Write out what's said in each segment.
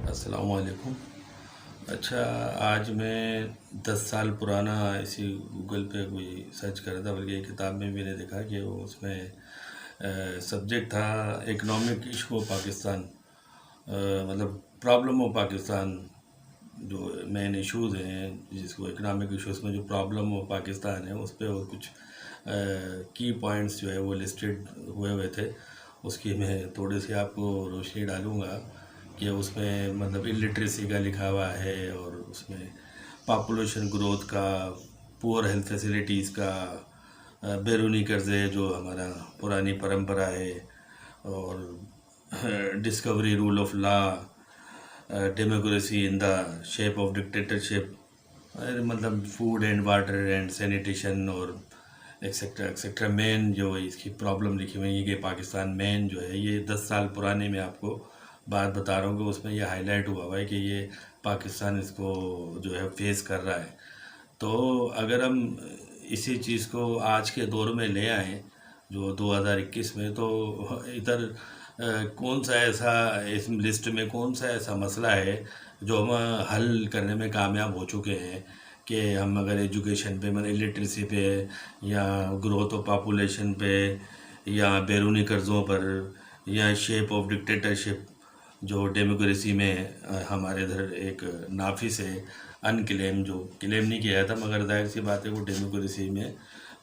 السلام علیکم۔ اچھا، آج میں 10 سال پرانا اسی گوگل پہ کوئی سرچ کر رہا تھا، بلکہ ایک کتاب میں بھی نے دیکھا کہ وہ اس میں سبجیکٹ تھا اکنامک ایشو آف پاکستان، مطلب پرابلم آف پاکستان، جو مین ایشوز ہیں جس کو اکنامک ایشوز میں جو پرابلم آف پاکستان ہے اس پہ وہ کچھ کی پوائنٹس جو ہے وہ لسٹڈ ہوئے تھے۔ اس کی میں تھوڑی سی آپ کو روشنی ڈالوں گا کہ اس میں مطلب الٹریسی کا لکھا ہوا ہے، اور اس میں پاپولیشن گروتھ کا، پور ہیلتھ فیسلٹیز کا، بیرونی قرضے جو ہمارا پرانی پرمپرا ہے، اور discovery rule of law, democracy in the shape of dictatorship, مطلب food and water and sanitation اور ایکسیکٹرا ایکسیکٹرا۔ مین جو اس کی پرابلم لکھی ہوئی ہے کہ پاکستان مین جو ہے، یہ 10 سال پرانے میں آپ کو بات بتا رہا ہوں کہ اس میں یہ ہائی لائٹ ہوا ہے کہ یہ پاکستان اس کو جو ہے فیس کر رہا ہے۔ تو اگر ہم اسی چیز کو آج کے دور میں لے آئیں جو 2021 میں، تو ادھر کون سا ایسا اس لسٹ میں کون سا ایسا مسئلہ ہے جو ہم حل کرنے میں کامیاب ہو چکے ہیں کہ ہم اگر ایجوکیشن پہ، مطلب لٹریسی پہ، یا گروتھ آف پاپولیشن پہ، یا بیرونی قرضوں پر، یا شیپ آف ڈکٹیٹرشپ جو ڈیموکریسی میں ہمارے ادھر ایک نافذ ہے، ان کلیم، جو کلیم نہیں کیا تھا مگر ظاہر سی بات ہے وہ ڈیموکریسی میں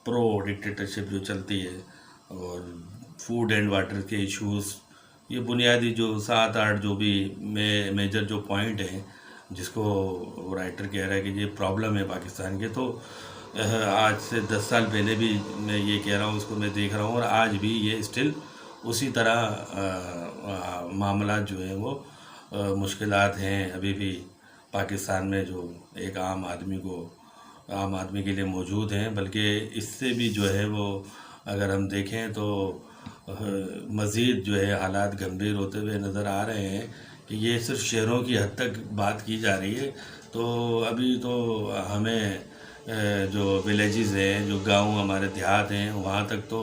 پرو ڈکٹیٹرشپ جو چلتی ہے، اور فوڈ اینڈ واٹر کے ایشوز، یہ بنیادی جو 7-8 جو بھی میجر جو پوائنٹ ہیں جس کو رائٹر کہہ رہا ہے کہ یہ پرابلم ہے پاکستان کے۔ تو آج سے 10 سال پہلے بھی میں یہ کہہ رہا ہوں، اس کو میں دیکھ رہا ہوں، اور آج بھی یہ اسٹل اسی طرح معاملات جو ہیں وہ مشکلات ہیں ابھی بھی پاکستان میں، جو ایک عام آدمی کے لیے موجود ہیں، بلکہ اس سے بھی جو ہے وہ اگر ہم دیکھیں تو مزید جو ہے حالات گمبھیر ہوتے ہوئے نظر آ رہے ہیں کہ یہ صرف شہروں کی حد تک بات کی جا رہی ہے۔ تو ابھی تو ہمیں جو ولیجز ہیں، جو گاؤں ہمارے دیہات ہیں، وہاں تک تو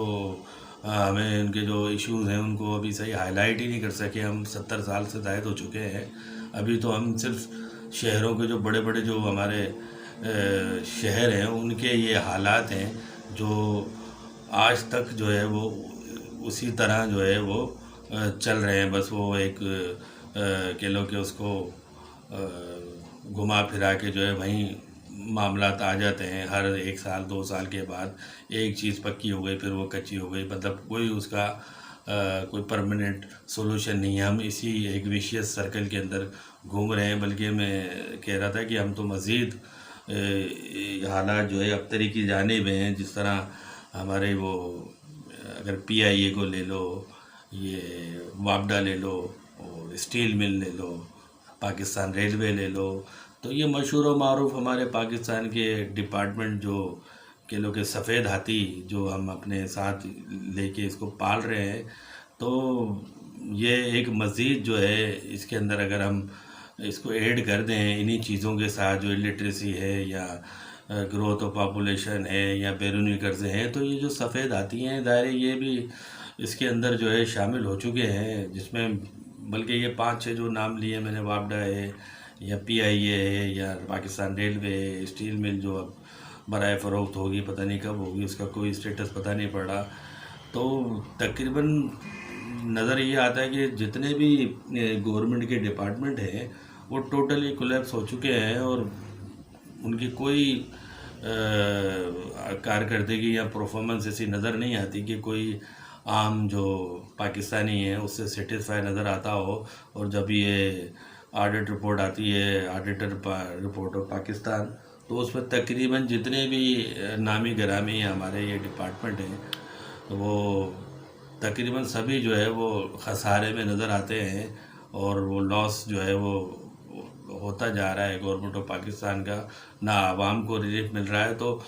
ہمیں ان کے جو ایشوز ہیں ان کو ابھی صحیح ہائی لائٹ ہی نہیں کر سکے۔ ہم 70 سال سے زائد ہو چکے ہیں، ابھی تو ہم صرف شہروں کے جو بڑے بڑے جو ہمارے شہر ہیں ان کے یہ حالات ہیں جو آج تک جو ہے وہ اسی طرح جو ہے وہ چل رہے ہیں۔ بس وہ ایک کہہ لو کہ اس کو گھما پھرا کے جو ہے وہیں معاملات آ جاتے ہیں۔ ہر 1 سال 2 سال کے بعد ایک چیز پکی ہو گئی، پھر وہ کچی ہو گئی، مطلب کوئی اس کا کوئی پرماننٹ سولوشن نہیں ہے۔ ہم اسی ایک ویشیس سرکل کے اندر گھوم رہے ہیں، بلکہ میں کہہ رہا تھا کہ ہم تو مزید حالات جو ہے ابتری کی جانب ہیں۔ جس طرح ہمارے وہ اگر پی آئی اے کو لے لو، یہ وابڈا لے لو، اور اسٹیل مل لے لو، پاکستان ریلوے لے لو، تو یہ مشہور و معروف ہمارے پاکستان کے ڈپارٹمنٹ جو کہ لوگ سفید ہاتھی جو ہم اپنے ساتھ لے کے اس کو پال رہے ہیں۔ تو یہ ایک مزید جو ہے اس کے اندر اگر ہم اس کو ایڈ کر دیں انہی چیزوں کے ساتھ، جو لٹریسی ہے، یا گروتھ آف پاپولیشن ہے، یا بیرونی قرضے ہیں، تو یہ جو سفید ہاتھی ہیں ظاہر یہ بھی اس کے اندر جو ہے شامل ہو چکے ہیں، جس میں بلکہ یہ 5-6 جو نام لیے میں نے، وابڈا ہے، یا پی آئی اے ہے، یا پاکستان ریلوے ہے، اسٹیل مل جو اب برائے فروخت ہوگی، پتہ نہیں کب ہوگی، اس کا کوئی اسٹیٹس پتہ نہیں پڑ رہا۔ تو تقریباً نظر یہ آتا ہے کہ جتنے بھی گورنمنٹ کے ڈپارٹمنٹ ہیں وہ ٹوٹلی کولیپس ہو چکے ہیں، اور ان کی کوئی کارکردگی یا پرفارمنس ایسی نظر نہیں آتی کہ کوئی عام جو پاکستانی ہے اس سے سیٹسفائی نظر آتا ہو۔ اور جب یہ آڈٹ رپورٹ آتی ہے، آڈیٹر رپورٹ آف پاکستان، تو اس میں تقریباً جتنے بھی نامی گرامی ہمارے یہ ڈپارٹمنٹ ہیں وہ تقریباً سبھی جو ہے وہ خسارے میں نظر آتے ہیں، اور وہ لاس جو ہے وہ ہوتا جا رہا ہے گورنمنٹ آف پاکستان کا، نہ عوام کو ریلیف مل رہا ہے۔ تو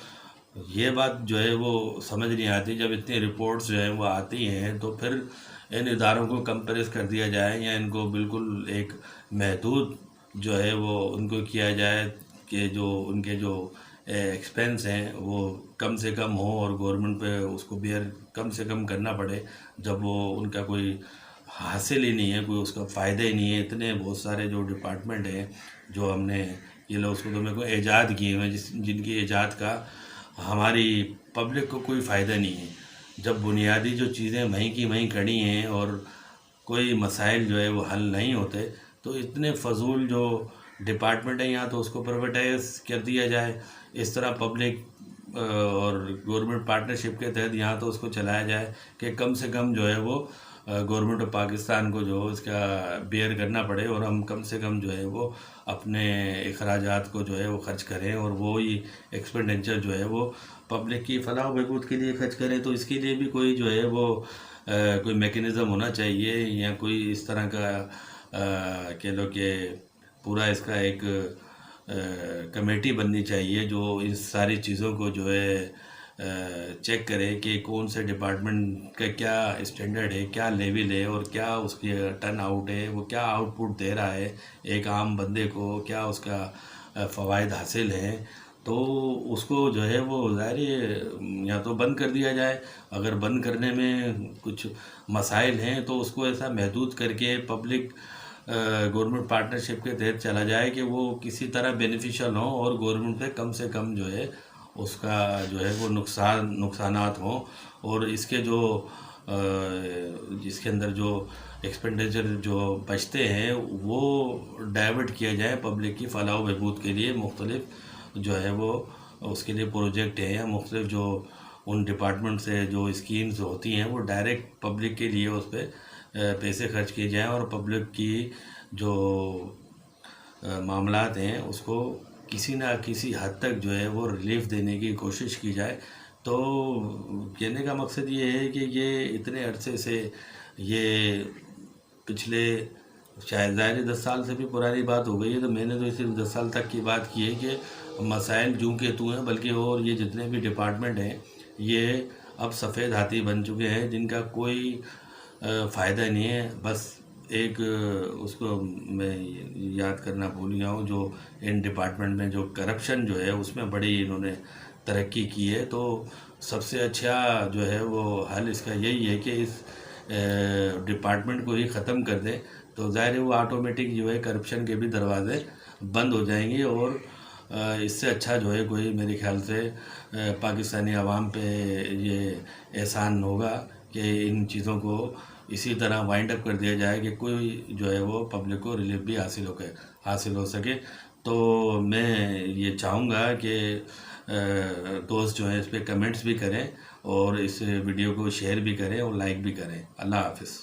یہ بات جو ہے وہ سمجھ نہیں آتی، جب اتنی رپورٹس جو ہیں وہ آتی ہیں تو پھر ان اداروں کو کمپریس کر دیا جائے، یا ان کو بالکل ایک محدود جو ہے وہ ان کو کیا جائے کہ جو ان کے جو ایکسپینس ہیں وہ کم سے کم ہوں اور گورنمنٹ پہ اس کو بیئر کم سے کم کرنا پڑے، جب وہ ان کا کوئی حاصل ہی نہیں ہے، کوئی اس کا فائدہ ہی نہیں ہے۔ اتنے بہت سارے جو ڈپارٹمنٹ ہیں جو ہم نے یہ لوگ اس کو تو میرے کو ایجاد کیے ہوئے ہیں، جن کی ایجاد کا ہماری پبلک کو کوئی فائدہ نہیں ہے۔ جب بنیادی جو چیزیں وہیں کی وہیں کھڑی ہیں اور کوئی مسائل جو ہے وہ حل نہیں ہوتے، تو اتنے فضول جو ڈپارٹمنٹ ہیں یہاں تو اس کو پرائیویٹائز کر دیا جائے، اس طرح پبلک اور گورنمنٹ پارٹنرشپ کے تحت یہاں تو اس کو چلایا جائے کہ کم سے کم جو ہے وہ گورنمنٹ آف پاکستان کو جو اس کا بیئر کرنا پڑے، اور ہم کم سے کم جو ہے وہ اپنے اخراجات کو جو ہے وہ خرچ کریں، اور وہی ایکسپینڈیچر جو ہے وہ پبلک کی فلاح و بہبود کے لیے خرچ کریں۔ تو اس کے لیے بھی کوئی جو ہے وہ کوئی میکینزم ہونا چاہیے، یا کوئی اس طرح کا کہہ لو کہ پورا اس کا ایک کمیٹی بننی چاہیے جو ان ساری چیزوں کو جو ہے چیک کرے کہ کون سے ڈپارٹمنٹ کا کیا اسٹینڈرڈ ہے، کیا لیول ہے، اور کیا اس کی ٹرن آؤٹ ہے، وہ کیا آؤٹ پٹ دے رہا ہے ایک عام بندے کو، کیا اس کا فوائد حاصل ہیں۔ تو اس کو جو ہے وہ ظاہر یا تو بند کر دیا جائے، اگر بند کرنے میں کچھ مسائل ہیں تو اس کو ایسا محدود کر کے پبلک گورنمنٹ پارٹنرشپ کے تحت چلا جائے کہ وہ کسی طرح بینیفیشل ہوں، اور گورنمنٹ پہ کم سے کم جو ہے اس کا جو ہے وہ نقصانات ہوں، اور اس کے جو جس کے اندر جو ایکسپینڈیچر جو بچتے ہیں وہ ڈائیورٹ کیا جائے پبلک کی فلاح و بہبود کے لیے۔ مختلف جو ہے وہ اس کے لیے پروجیکٹ ہیں، یا مختلف جو ان ڈپارٹمنٹ سے جو اسکیمز ہوتی ہیں وہ ڈائریکٹ پبلک کے لیے اس پہ پیسے خرچ کیے جائیں، اور پبلک کی جو معاملات ہیں اس کو کسی نہ کسی حد تک جو ہے وہ ریلیف دینے کی کوشش کی جائے۔ تو کہنے کا مقصد یہ ہے کہ یہ اتنے عرصے سے یہ پچھلے شاید ظاہر 10 سال سے بھی پرانی بات ہو گئی ہے، تو میں نے تو صرف 10 سال تک کی بات کی ہے کہ مسائل جوں کے تو ہیں، بلکہ اور یہ جتنے بھی ڈپارٹمنٹ ہیں یہ اب سفید ہاتھی بن چکے ہیں، جن کا کوئی فائدہ نہیں ہے۔ بس ایک اس کو میں یاد کرنا بھول گیا ہوں، جو ان ڈپارٹمنٹ میں جو کرپشن جو ہے اس میں بڑی انہوں نے ترقی کی ہے۔ تو سب سے اچھا جو ہے وہ حل اس کا یہی ہے کہ اس ڈپارٹمنٹ کو ہی ختم کر دیں، تو ظاہر ہے وہ آٹومیٹک جو ہے کرپشن کے بھی دروازے بند ہو جائیں گے، اور اس سے اچھا جو ہے کوئی میرے خیال سے پاکستانی عوام پہ یہ احسان ہوگا کہ ان چیزوں کو اسی طرح وائنڈ اپ کر دیا جائے کہ کوئی جو ہے وہ پبلک کو ریلیف بھی حاصل ہو سکے۔ تو میں یہ چاہوں گا کہ دوست جو ہیں اس پہ کمنٹس بھی کریں، اور اس ویڈیو کو شیئر بھی کریں اور لائک بھی کریں۔ اللہ حافظ۔